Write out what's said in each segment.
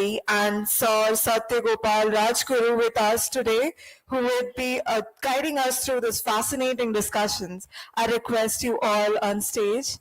Undri, and Sir Satya Gopal Rajguru with us today, who will be guiding us through this fascinating discussions. I request you all on stage.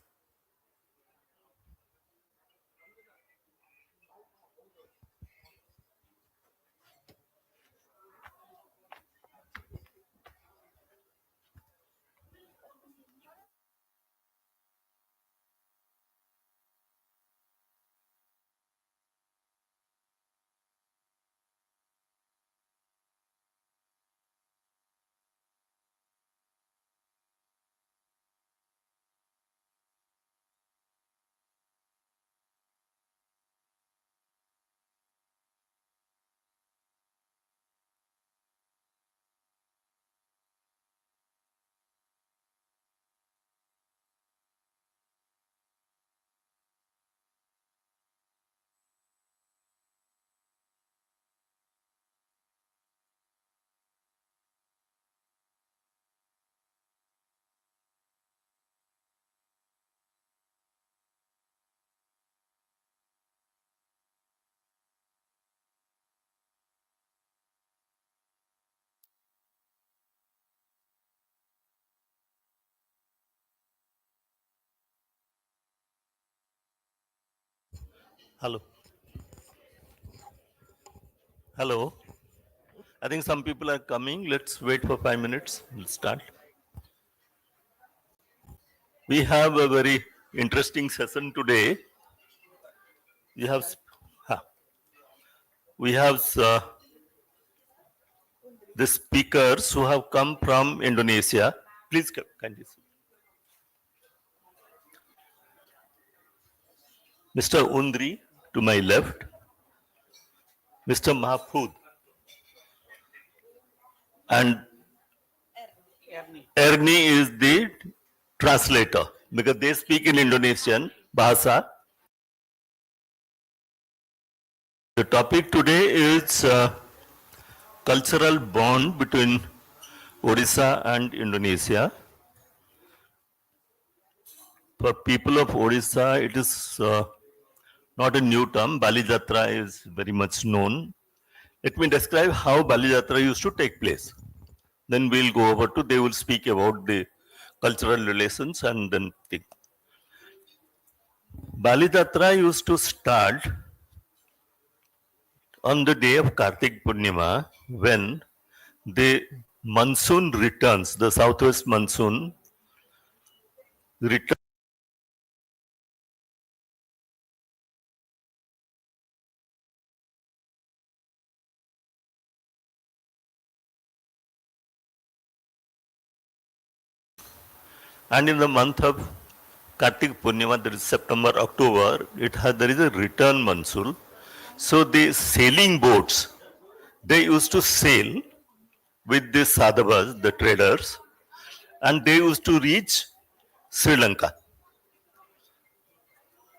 Hello. Hello. I think some people are coming. Let's wait for 5 minutes. We'll start. We have a very interesting session today. We have the speakers who have come from Indonesia. Please kindly sit. Mr. Undri to my left, Mr. Mahfud, and Ernie is the translator because they speak in Indonesian Bahasa. The topic today is cultural bond between Odisha and Indonesia. For people of Odisha, it is not a new term. Bali Jatra is very much known. Let me describe how Bali Jatra used to take place. Then we'll go over to, they will speak about the cultural relations and then think. Bali Jatra used to start on the day of Kartik Purnima when the monsoon returns, the southwest monsoon returns. And in the month of Kartik Purnima, that is September, October, there is a return monsoon. So the sailing boats, they used to sail with the sadhavas, the traders, and they used to reach Sri Lanka.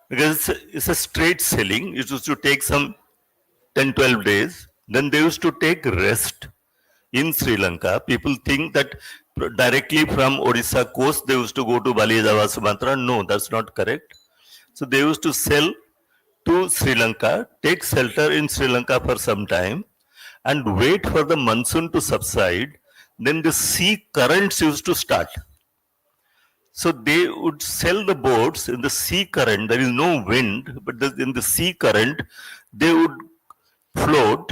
Because it's a straight sailing, it used to take some 10-12 days. Then they used to take rest in Sri Lanka. People think that directly from Odisha coast they used to go to Bali, Java, Sumatra. No, that's not correct. So they used to sail to Sri Lanka, take shelter in Sri Lanka for some time and wait for the monsoon to subside. Then the sea currents used to start. So they would sail the boats in the sea current. There is no wind, but in the sea current, they would float,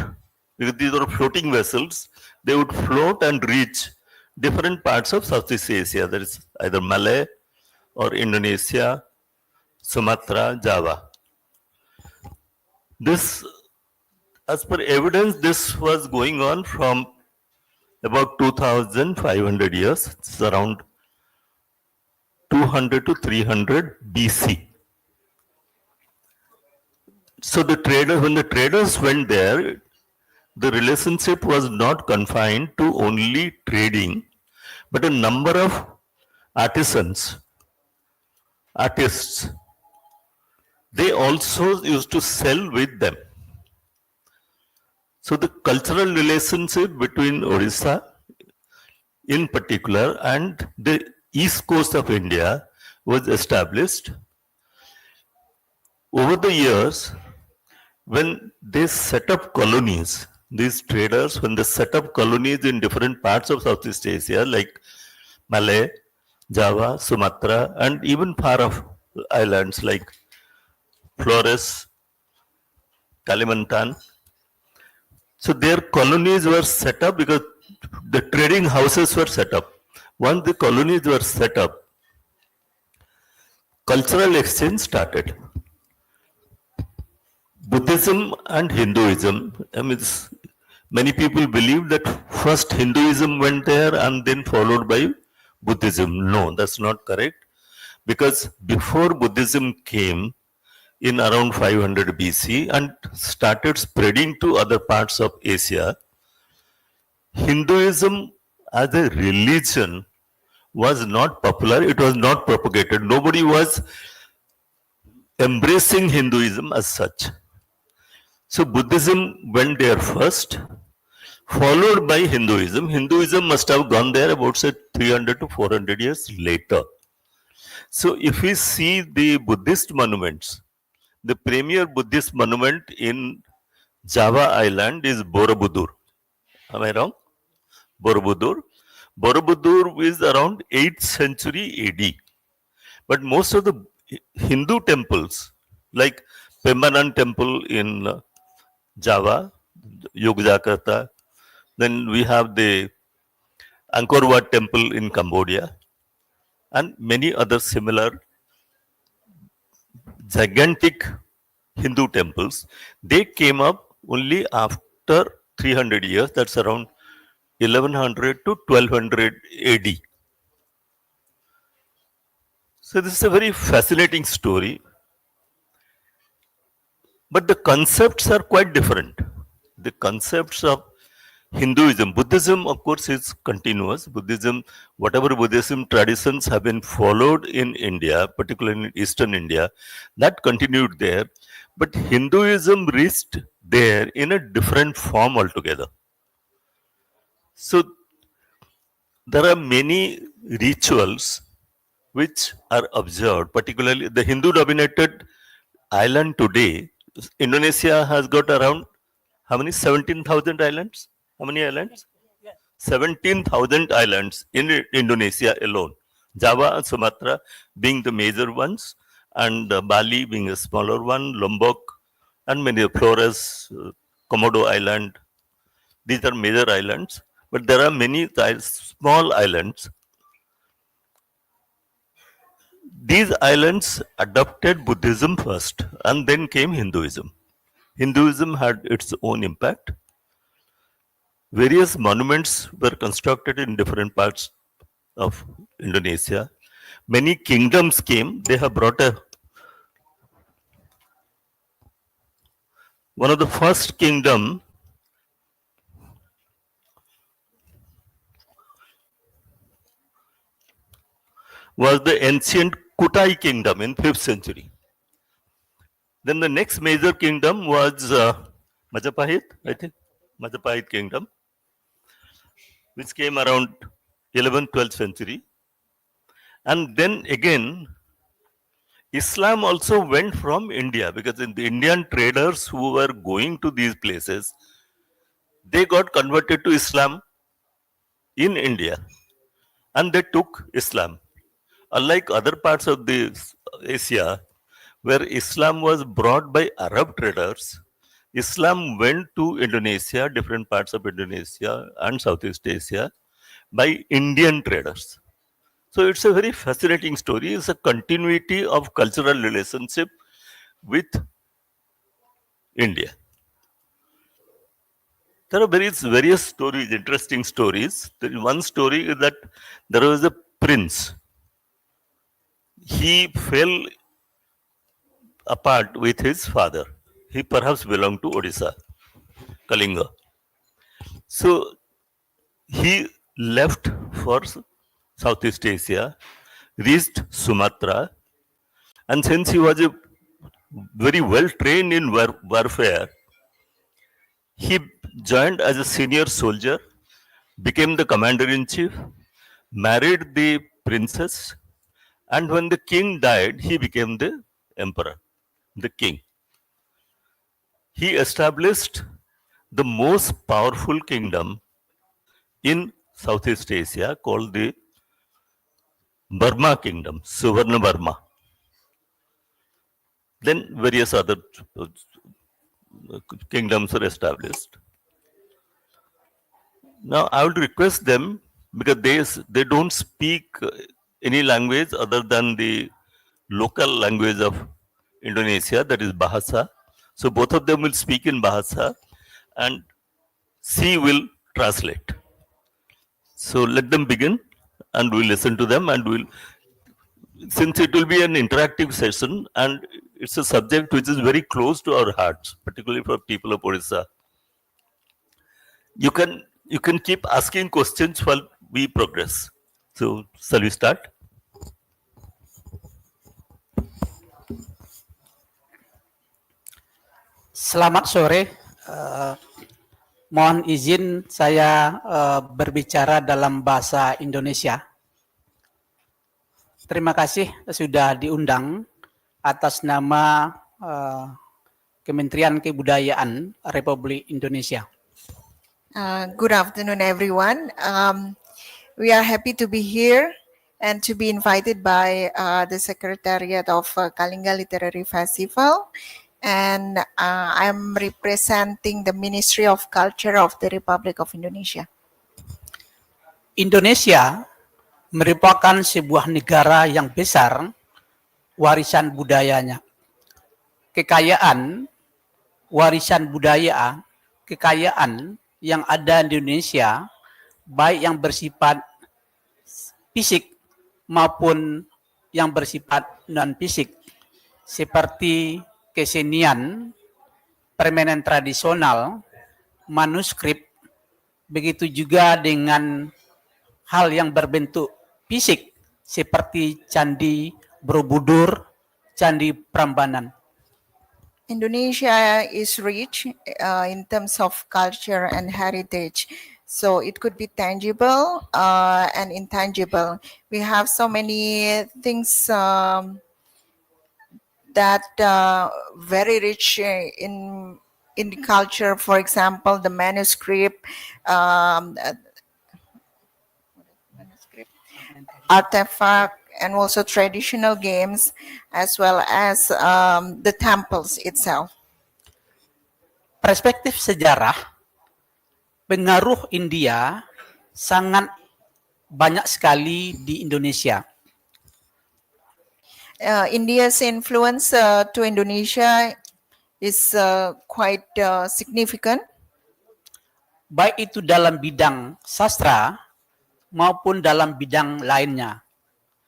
because these are floating vessels, they would float and reach different parts of Southeast Asia. That is either Malay or Indonesia, Sumatra, Java. This, as per evidence, this was going on from about 2,500 years. It's around 200 to 300 BC. So the traders, when the traders went there, the relationship was not confined to only trading, but a number of artisans, artists, they also used to sell with them. So the cultural relationship between Odisha in particular and the east coast of India was established. Over the years, when they set up colonies, these traders, when they set up colonies in different parts of Southeast Asia, like Malay, Java, Sumatra, and even far off islands like Flores, Kalimantan. So their colonies were set up because the trading houses were set up. Once the colonies were set up, cultural exchange started. Buddhism and Hinduism, many people believe that first Hinduism went there and then followed by Buddhism. No, that's not correct. Because before Buddhism came in around 500 BC and started spreading to other parts of Asia, Hinduism as a religion was not popular, it was not propagated. Nobody was embracing Hinduism as such. So Buddhism went there first, followed by Hinduism. Hinduism must have gone there about say 300 to 400 years later. So if we see the Buddhist monuments, the premier Buddhist monument in Java Island is Borobudur. Am I wrong? Borobudur. Borobudur is around 8th century AD. But most of the Hindu temples, like Pembanan temple in Java, Yogyakarta, then we have the Angkor Wat temple in Cambodia, and many other similar gigantic Hindu temples. They came up only after 300 years, that's around 1100 to 1200 AD. So this is a very fascinating story, but the concepts are quite different. The concepts of Hinduism, Buddhism, of course, is continuous. Buddhism, whatever Buddhism traditions have been followed in India, particularly in Eastern India, that continued there. But Hinduism reached there in a different form altogether. So there are many rituals which are observed, particularly the Hindu-dominated island today. Indonesia has got around how many? 17,000 islands? How many islands? 17,000 islands in Indonesia alone. Java and Sumatra being the major ones, and Bali being a smaller one, Lombok, and many Flores, Komodo Island. These are major islands, but there are many small islands. These islands adopted Buddhism first, and then came Hinduism. Hinduism had its own impact. Various monuments were constructed in different parts of Indonesia. Many kingdoms came. They have brought one of the first kingdom was the ancient Kutai kingdom in 5th century. Then the next major kingdom was Majapahit, I think, Majapahit kingdom, which came around 11th, 12th century. And then again, Islam also went from India because the Indian traders who were going to these places, they got converted to Islam in India and they took Islam. Unlike other parts of the Asia, where Islam was brought by Arab traders, Islam went to Indonesia, different parts of Indonesia and Southeast Asia by Indian traders. So it's a very fascinating story. It's a continuity of cultural relationship with India. There are various stories, interesting stories. One story is that there was a prince. He fell apart with his father. He perhaps belonged to Odisha, Kalinga. So he left for Southeast Asia, reached Sumatra, and since he was very well trained in warfare, he joined as a senior soldier, became the commander-in-chief, married the princess, and when the king died, he became the emperor, the king. he established the most powerful kingdom in Southeast Asia called the Burma Kingdom, Suvarna Burma. Then various other kingdoms were established. Now, I would request them, because they don't speak any language other than the local language of Indonesia, that is Bahasa. So both of them will speak in Bahasa and she will translate. So let them begin and we'll listen to them, and since it will be an interactive session and it's a subject which is very close to our hearts, particularly for people of Odisha, you can keep asking questions while we progress. So shall we start? Selamat sore. Mohon izin saya berbicara dalam bahasa Indonesia. Terima kasih sudah diundang atas nama Kementerian Kebudayaan Republik Indonesia. Good afternoon, everyone. We are happy to be here and to be invited by the Secretariat of Kalinga Literary Festival. And I'm representing the Ministry of Culture of the Republic of Indonesia. Indonesia merupakan sebuah negara yang besar warisan budayanya. Kekayaan warisan budaya, kekayaan yang ada di Indonesia, baik yang bersifat fisik maupun yang bersifat non-fisik, seperti kesenian, permainan tradisional, manuskrip, begitu juga dengan hal yang berbentuk fisik, seperti candi Borobudur, candi Prambanan. Indonesia is rich in terms of culture and heritage. So it could be tangible and intangible. We have so many things that very rich in the culture. For example, the manuscript, artifact, and also traditional games, as well as the temples itself. Perspektif sejarah, pengaruh India sangat banyak sekali di Indonesia. India's influence to Indonesia is quite significant. Baik itu dalam bidang sastra maupun dalam bidang lainnya.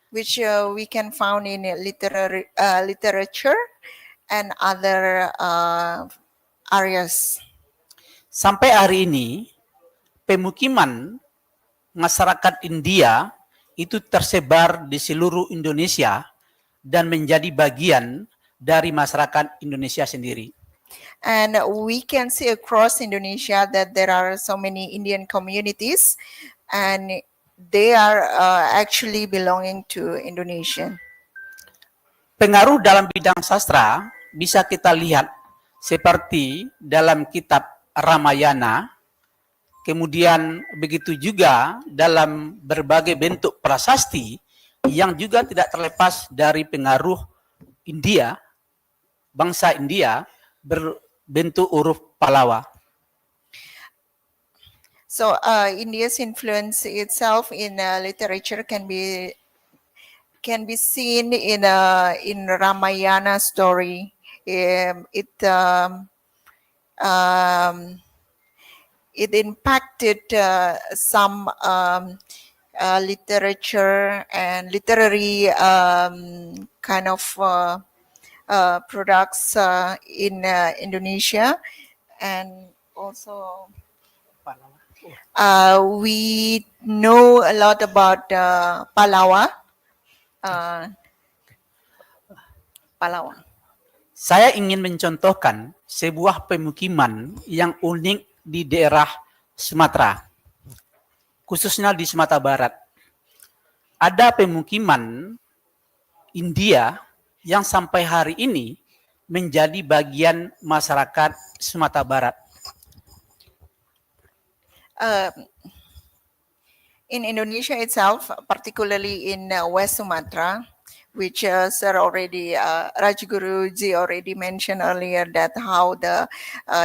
Which we can found in literature and other areas. Sampai hari ini, pemukiman masyarakat India itu tersebar di seluruh Indonesia dan menjadi bagian dari masyarakat Indonesia sendiri. And we can see across Indonesia that there are so many Indian communities, and they are actually belonging to Indonesia. Pengaruh dalam bidang sastra bisa kita lihat seperti dalam kitab Ramayana, kemudian begitu juga dalam berbagai bentuk prasasti yang juga tidak terlepas dari pengaruh India, bangsa India berbentuk huruf Pallawa. So India's influence itself in literature can be seen in Ramayana story. It impacted some literature and literary kind of products in Indonesia, and also we know a lot about Pallawa. Saya ingin mencontohkan sebuah pemukiman yang unik di daerah Sumatera, khususnya di Sumatera Barat. Ada pemukiman India yang sampai hari ini menjadi bagian masyarakat Sumatera Barat. In Indonesia itself, particularly in West Sumatra, which Sir already, Rajguru ji already mentioned earlier that how the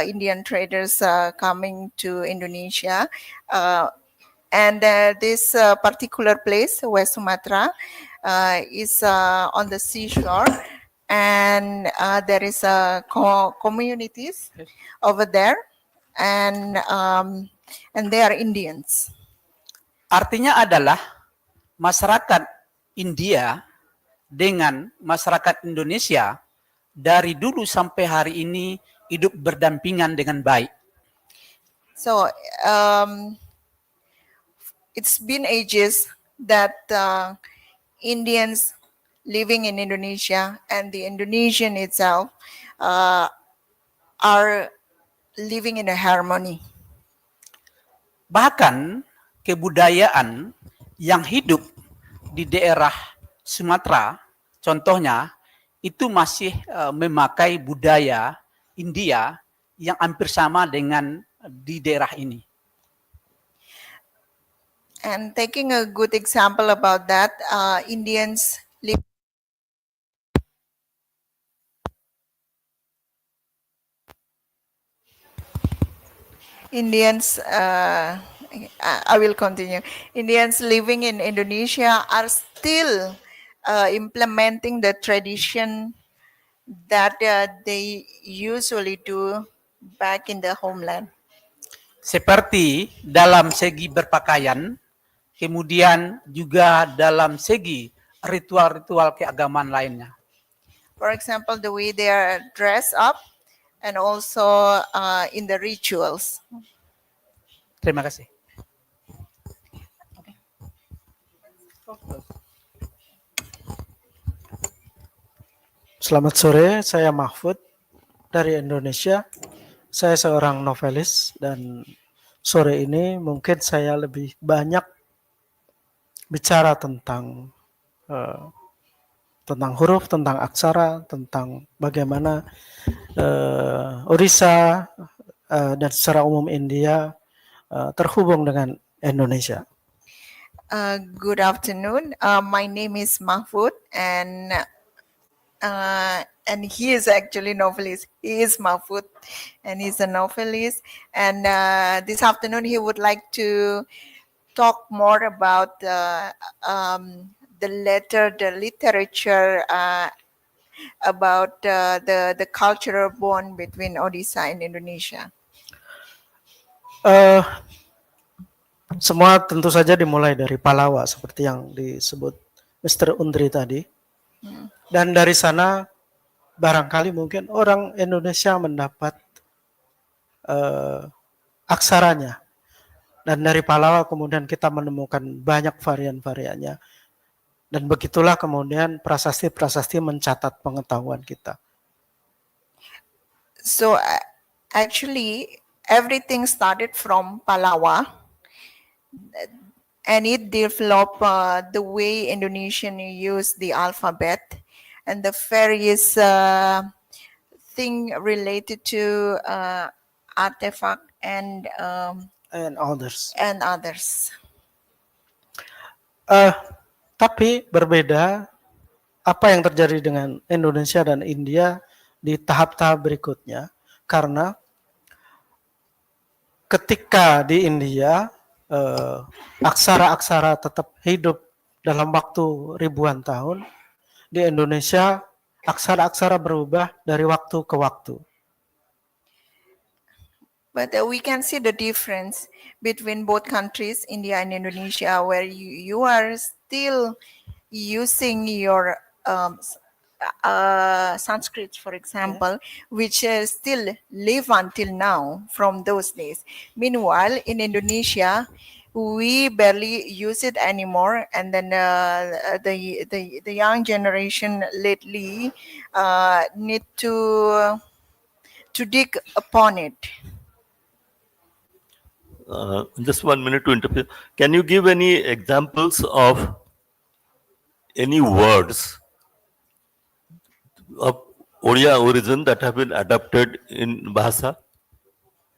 Indian traders coming to Indonesia. And this particular place, West Sumatra, is on the seashore, and there is communities over there, and they are Indians. Artinya adalah masyarakat India dengan masyarakat Indonesia dari dulu sampai hari ini hidup berdampingan dengan baik. So it's been ages that Indians living in Indonesia and the Indonesian itself are living in a harmony. Bahkan kebudayaan yang hidup di daerah Sumatera, contohnya, itu masih memakai budaya India yang hampir sama dengan di daerah ini. And taking a good example about that, Indians live I will continue. Indians living in Indonesia are still implementing the tradition that they usually do back in the homeland. Seperti dalam segi berpakaian, kemudian juga dalam segi ritual-ritual keagamaan lainnya. For example, the way they are dressed up and also in the rituals. Terima kasih. Selamat sore, saya Mahfud dari Indonesia. Saya seorang novelis dan sore ini mungkin saya lebih banyak bicara tentang huruf, tentang aksara, tentang bagaimana Odisha dan secara umum India terhubung dengan Indonesia. Good afternoon. My name is Mahfud, and he is actually novelist. He is Mahfud, and he's a novelist. And this afternoon, he would like to talk more about the literature, about the cultural bond between Odisha and Indonesia. Semua tentu saja dimulai dari Palawa seperti yang disebut Mr. Undri tadi. Dan dari sana barangkali mungkin orang Indonesia mendapat aksaranya. Dan dari Palawa kemudian kita menemukan banyak varian-variannya. Dan begitulah kemudian prasasti-prasasti mencatat pengetahuan kita. So actually everything started from Palawa. And it developed the way Indonesian use the alphabet and the various thing related to artifact and others. Tapi berbeda apa yang terjadi dengan Indonesia dan India di tahap-tahap berikutnya, karena ketika di India aksara-aksara tetap hidup dalam waktu ribuan tahun, di Indonesia aksara-aksara berubah dari waktu ke waktu. But we can see the difference between both countries, India and Indonesia, where you are still using your Sanskrit, for example, which still live until now from those days. Meanwhile, in Indonesia, we barely use it anymore, and then the young generation lately need to dig upon it. Just 1 minute to interfere. Can you give any examples of any words of Odia origin that have been adapted in Bahasa?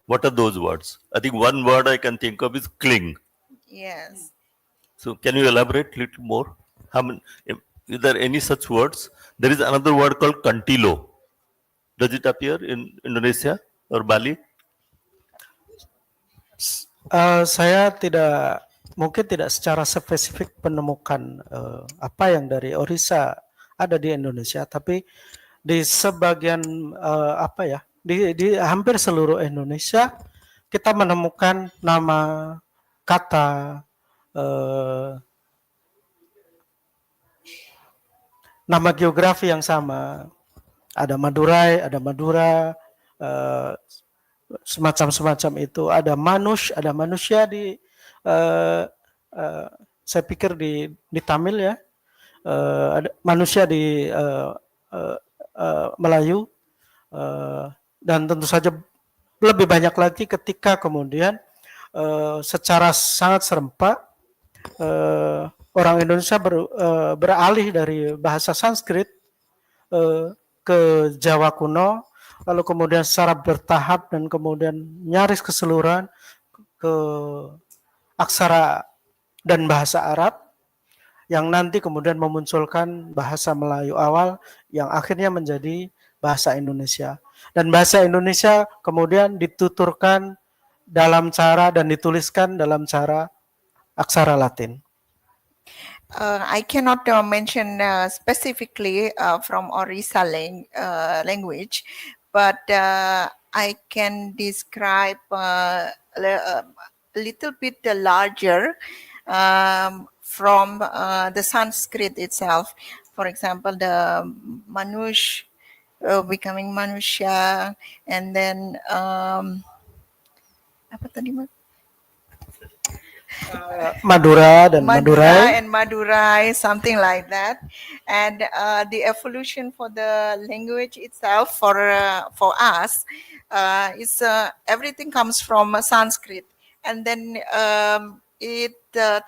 What are those words? I think one word I can think of is cling. Yes. So can you elaborate a little more? How many, is there any such words? There is another word called kantilo. Does it appear in Indonesia or Bali? Saya mungkin tidak secara spesifik menemukan apa yang dari Odisha ada di Indonesia, tapi di sebagian di hampir seluruh Indonesia kita menemukan nama, kata, nama geografi yang sama. Ada Madurai, ada Madura, semacam itu. Ada manusia di saya pikir di Tamil ya. Ada manusia di Melayu, dan tentu saja lebih banyak lagi ketika kemudian secara sangat serempak orang Indonesia beralih dari bahasa Sanskrit ke Jawa kuno, lalu kemudian secara bertahap dan kemudian nyaris keseluruhan ke aksara dan bahasa Arab, yang nanti kemudian memunculkan bahasa Melayu awal yang akhirnya menjadi bahasa Indonesia. Dan bahasa Indonesia kemudian dituturkan dalam cara dan dituliskan dalam cara aksara Latin. I cannot mention specifically from Orissa language, but I can describe a little bit larger from the Sanskrit itself. For example, the Manush becoming Manusya, and then apa tadi Mas? Madura dan Madurai. And Madurai, something like that. And the evolution for the language itself for us is everything comes from Sanskrit, and then it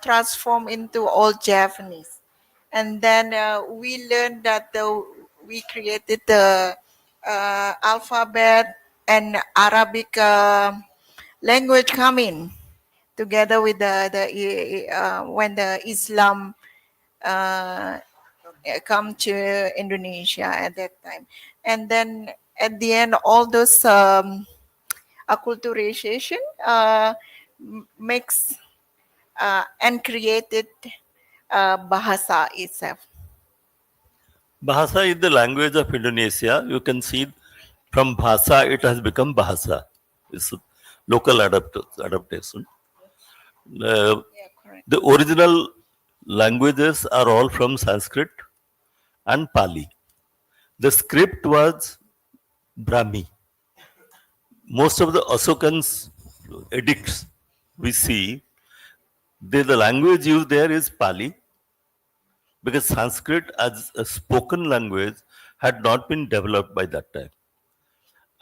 transformed into Old Javanese, and then we learned that we created the alphabet and Arabic language coming together with when the Islam come to Indonesia at that time. And then at the end, all those acculturation makes and created Bahasa itself. Bahasa is the language of Indonesia. You can see from Bhasa it has become Bahasa. It's a local adaptation. The original languages are all from Sanskrit and Pali. The script was Brahmi. Most of the Ashokan's edicts we see, the language used there is Pali, because Sanskrit as a spoken language had not been developed by that time.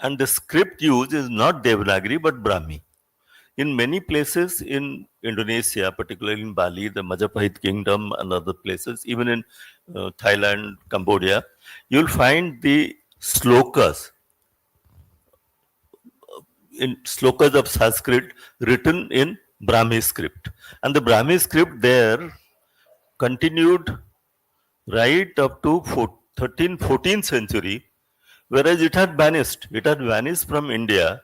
And the script used is not Devanagari but Brahmi. In many places in Indonesia, particularly in Bali, the Majapahit kingdom and other places, even in Thailand, Cambodia, you'll find the slokas of Sanskrit written in Brahmi script. And the Brahmi script there continued right up to 13th, 14th century, whereas it had vanished. It had vanished from India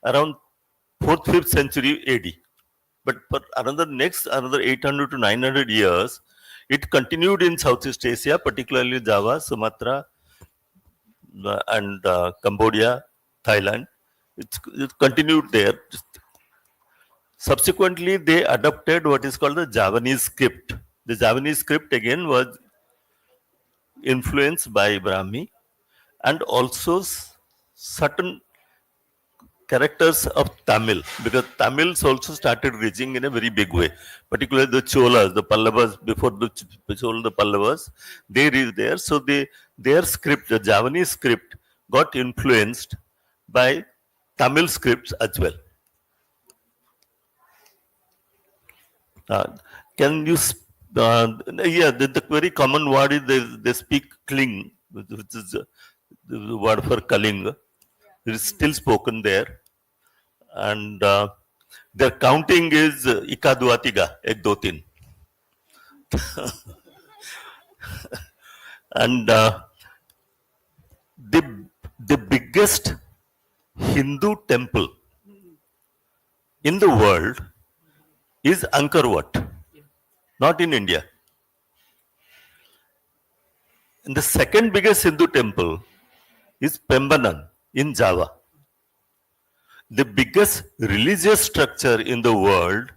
around 4th, 5th century AD. But for another 800 to 900 years, it continued in Southeast Asia, particularly Java, Sumatra, and Cambodia, Thailand. It continued there. Subsequently, they adopted what is called the Javanese script. The Javanese script again was influenced by Brahmi, and also certain characters of Tamil, because Tamils also started reaching in a very big way, particularly the Cholas, the Pallavas, before the Pallavas, they reached there. So their script, the Javanese script, got influenced by Tamil scripts as well. Can you, the very common word is they speak Kling, which is the word for Kalinga. It is still spoken there. and their counting is Ika Dua Tiga, Ek Do Tin. And the biggest Hindu temple in the world is Angkor Wat, not in India. And the second biggest Hindu temple is Pembanan in Java. The biggest religious structure in the world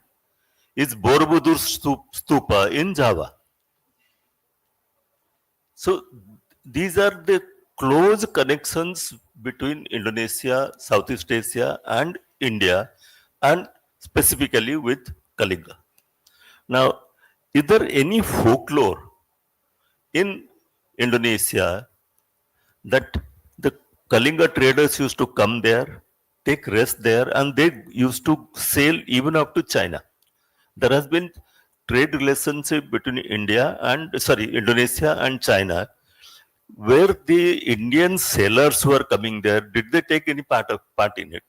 is Borobudur Stupa in Java. So these are the close connections between Indonesia, Southeast Asia and India, and specifically with Kalinga. Now, is there any folklore in Indonesia that the Kalinga traders used to come there, take rest there, and they used to sail even up to China? There has been trade relationship between Indonesia and China, where the Indian sailors who are coming there, did they take any part in it?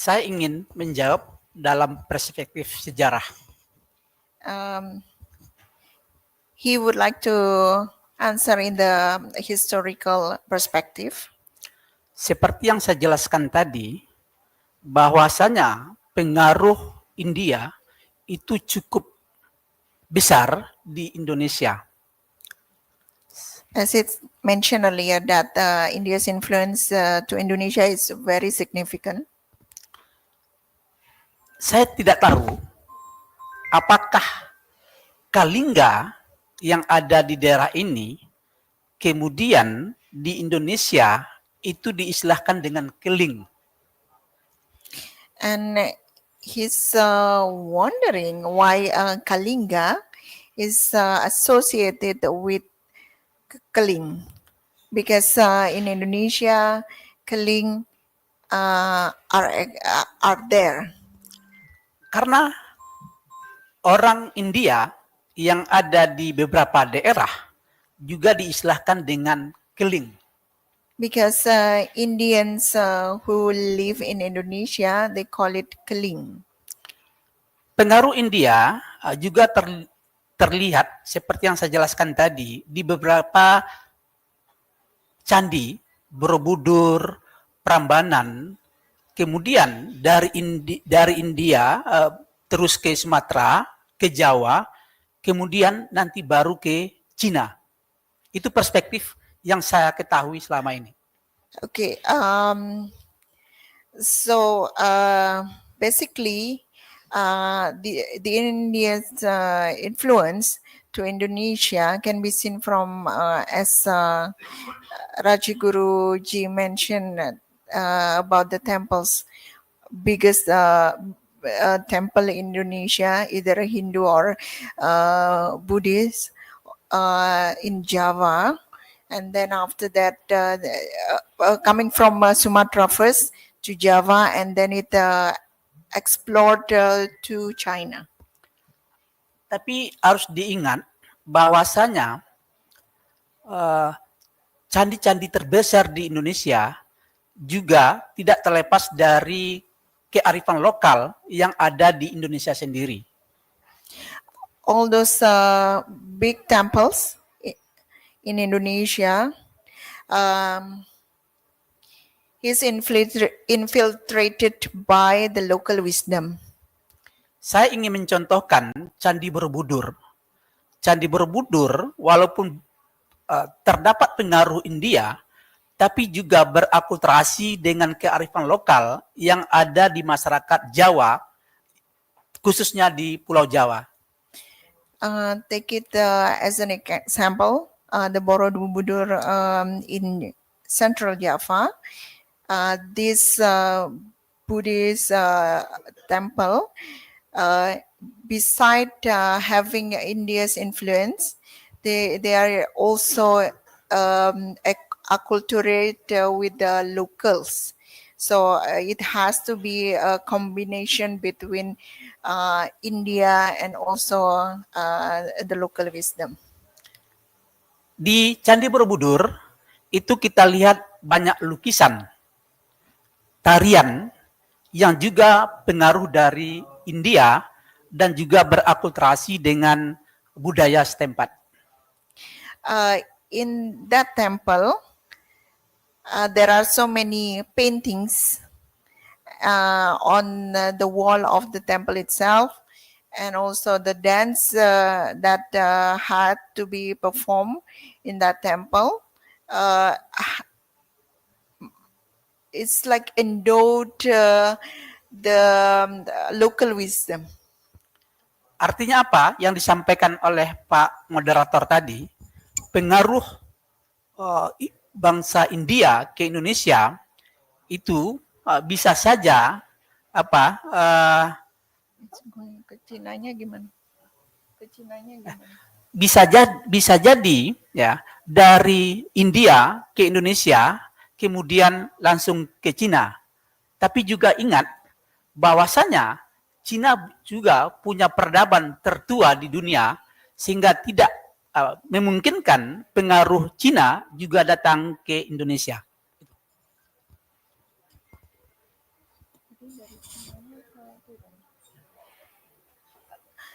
Saya ingin menjawab dalam perspektif sejarah. He would like to answer in the historical perspective. Seperti yang saya jelaskan tadi, bahwasanya pengaruh India itu cukup besar di Indonesia. As it's mentioned earlier that India's influence to Indonesia is very significant. Saya tidak tahu apakah Kalinga yang ada di daerah ini kemudian di Indonesia itu diistilahkan dengan keling. And he's wondering why Kalinga is associated with keling, because in Indonesia keling are there. Karena orang India yang ada di beberapa daerah juga diistilahkan dengan keling. Because Indians who live in Indonesia, they call it keling. Pengaruh India juga terlihat seperti yang saya jelaskan tadi di beberapa candi, Borobudur, Prambanan. Kemudian dari India terus ke Sumatera, ke Jawa, kemudian nanti baru ke Cina. Itu perspektif yang saya ketahui selama ini. Okay, so basically the India's influence to Indonesia can be seen from as Rajguru ji mentioned about the temples. Biggest temple in Indonesia, either a Hindu or Buddhist, in Java. And then after that, coming from Sumatra first to Java, and then it explored to China. Tapi harus diingat bahwasanya candi-candi terbesar di Indonesia juga tidak terlepas dari kearifan lokal yang ada di Indonesia sendiri. All those big temples in Indonesia is infiltrated by the local wisdom. Saya ingin mencontohkan Candi Borobudur. Candi Borobudur walaupun terdapat pengaruh India, tapi juga berakulturasi dengan kearifan lokal yang ada di masyarakat Jawa, khususnya di Pulau Jawa. take it as an example, the Borobudur in Central Java. This Buddhist temple, beside having India's influence, they are also acculturate with the locals. So it has to be a combination between India and also the local wisdom. Di Candi Borobudur itu kita lihat banyak lukisan, tarian yang juga pengaruh dari India dan juga berakulturasi dengan budaya setempat. In that temple, there are so many paintings on the wall of the temple itself, and also the dance that had to be performed in that temple. It's like endowed the local wisdom. Artinya apa yang disampaikan oleh Pak Moderator tadi, pengaruh bangsa India ke Indonesia itu bisa saja apa ke Cinanya gimana? Ke Cinanya gimana? Bisa jadi ya dari India ke Indonesia kemudian langsung ke Cina. Tapi juga ingat bahwasanya Cina juga punya peradaban tertua di dunia sehingga tidak memungkinkan pengaruh Cina juga datang ke Indonesia.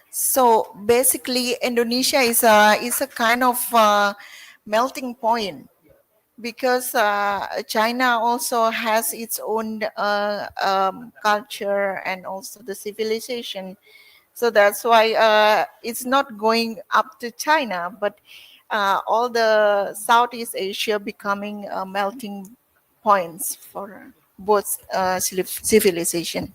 So basically, Indonesia is a kind of melting point, because China also has its own culture and also the civilization. So that's why it's not going up to China, but all the Southeast Asia becoming melting points for both civilization.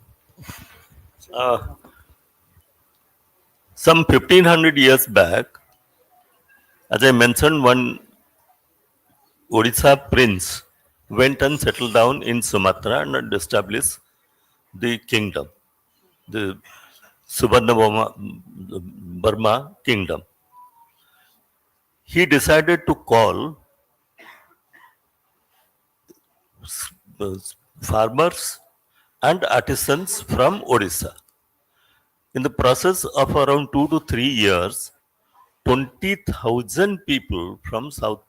Some 1500 years back, as I mentioned, one Odisha prince went and settled down in Sumatra and established the kingdom, the Burma kingdom. He decided to call farmers and artisans from Odisha. In the process of around 2 to 3 years, 20,000 people from South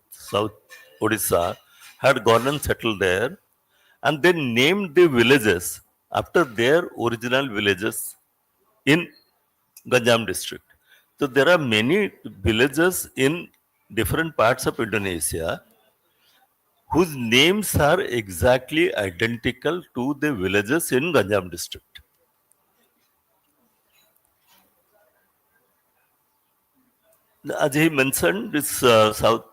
Odisha had gone and settled there, and they named the villages after their original villages in Ganjam district. So there are many villages in different parts of Indonesia whose names are exactly identical to the villages in Ganjam district. As he mentioned, this South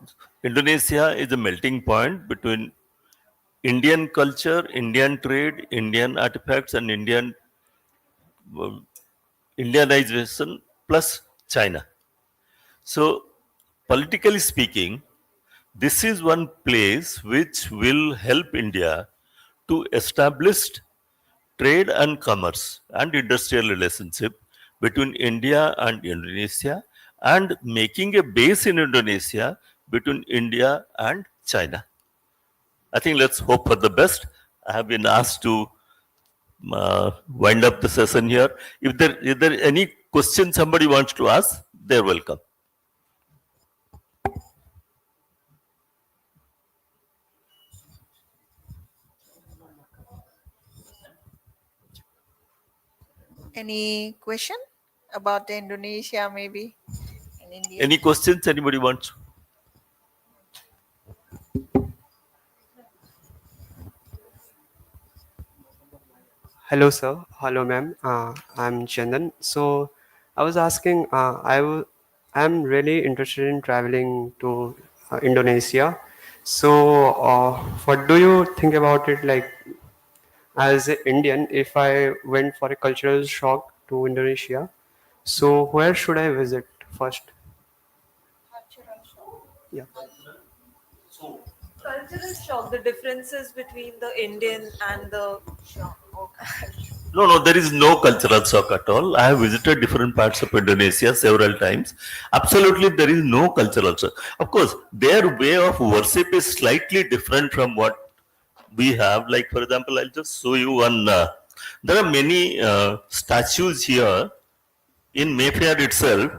Indonesia is a melting point between Indian culture, Indian trade, Indian artifacts, and Indianization plus China. So, politically speaking, this is one place which will help India to establish trade and commerce and industrial relationship between India and Indonesia, and making a base in Indonesia between India and China. I think let's hope for the best. I have been asked to wind up the session here. If there any question somebody wants to ask, they're welcome. Any question about Indonesia, maybe? And India? Any questions anybody wants? Hello, sir. Hello, ma'am. I'm Chandan. So, I was asking, I'm really interested in traveling to Indonesia. So, what do you think about it? Like, as an Indian, if I went for a cultural shock to Indonesia, so where should I visit first. Yeah. Cultural shock, the differences between the Indian and the No, no, there is no cultural shock at all. I have visited different parts of Indonesia several times. Absolutely, there is no cultural shock. Of course, their way of worship is slightly different from what we have. Like, for example, I'll just show you one. There are many statues here in Mayfair itself.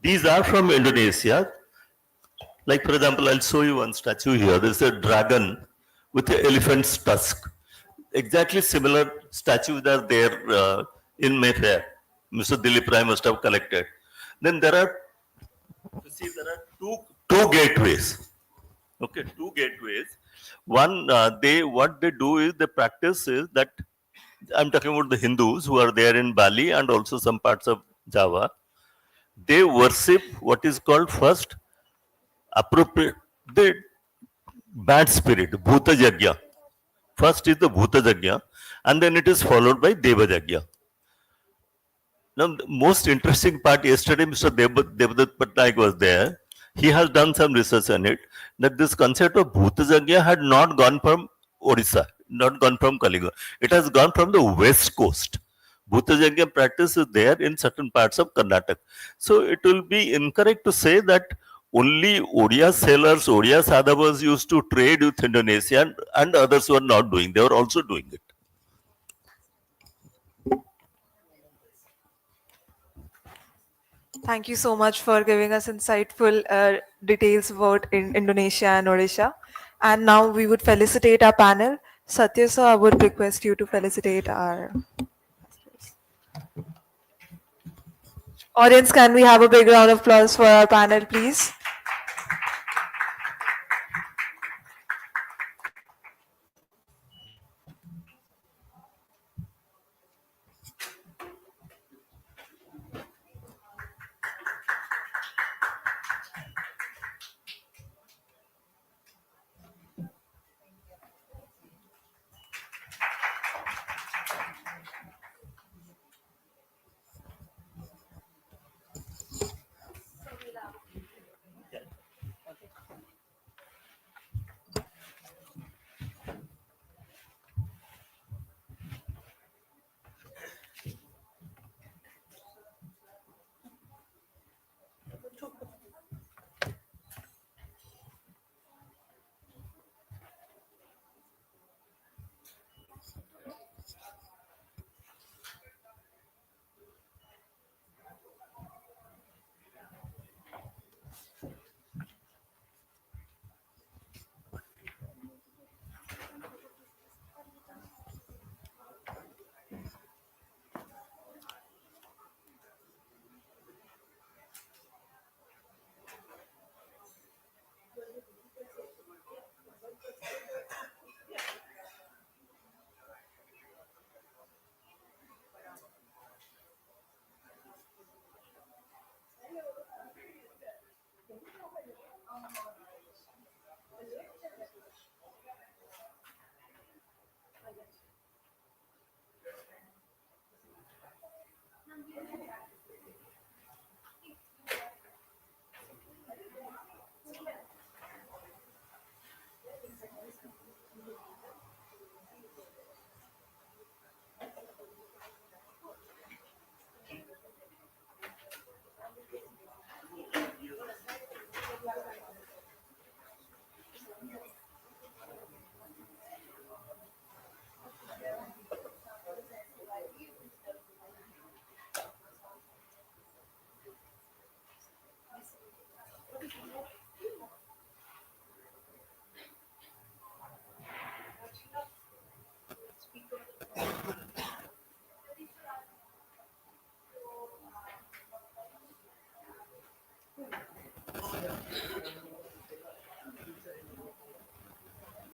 These are from Indonesia. Like, for example, I'll show you one statue here. There's a dragon with an elephant's tusk. Exactly similar statues are there in Mayfair. Mr. Dilip Rai must have collected. Then there are, you see, there are two gateways. Okay, two gateways. One, what they do is they practice is that I'm talking about the Hindus who are there in Bali and also some parts of Java. They worship what is called first appropriate the bad spirit, Bhuta Jagya. First is the Bhuta Jagya, and then it is followed by Deva Jagya. Now, the most interesting part yesterday, Mr. Devdutt Patnaik was there. He has done some research on it, that this concept of Bhuta Jagya had not gone from Odisha, not gone from Kalinga. It has gone from the west coast. Bhuta Jagya practice is there in certain parts of Karnataka. So it will be incorrect to say that only Odia sailors, Odia sadhavas used to trade with Indonesia and others were not doing. They were also doing it. Thank you so much for giving us insightful details about Indonesia and Odisha. And now we would felicitate our panel. Satya, sir, I would request you to felicitate our audience. Can we have a big round of applause for our panel, please?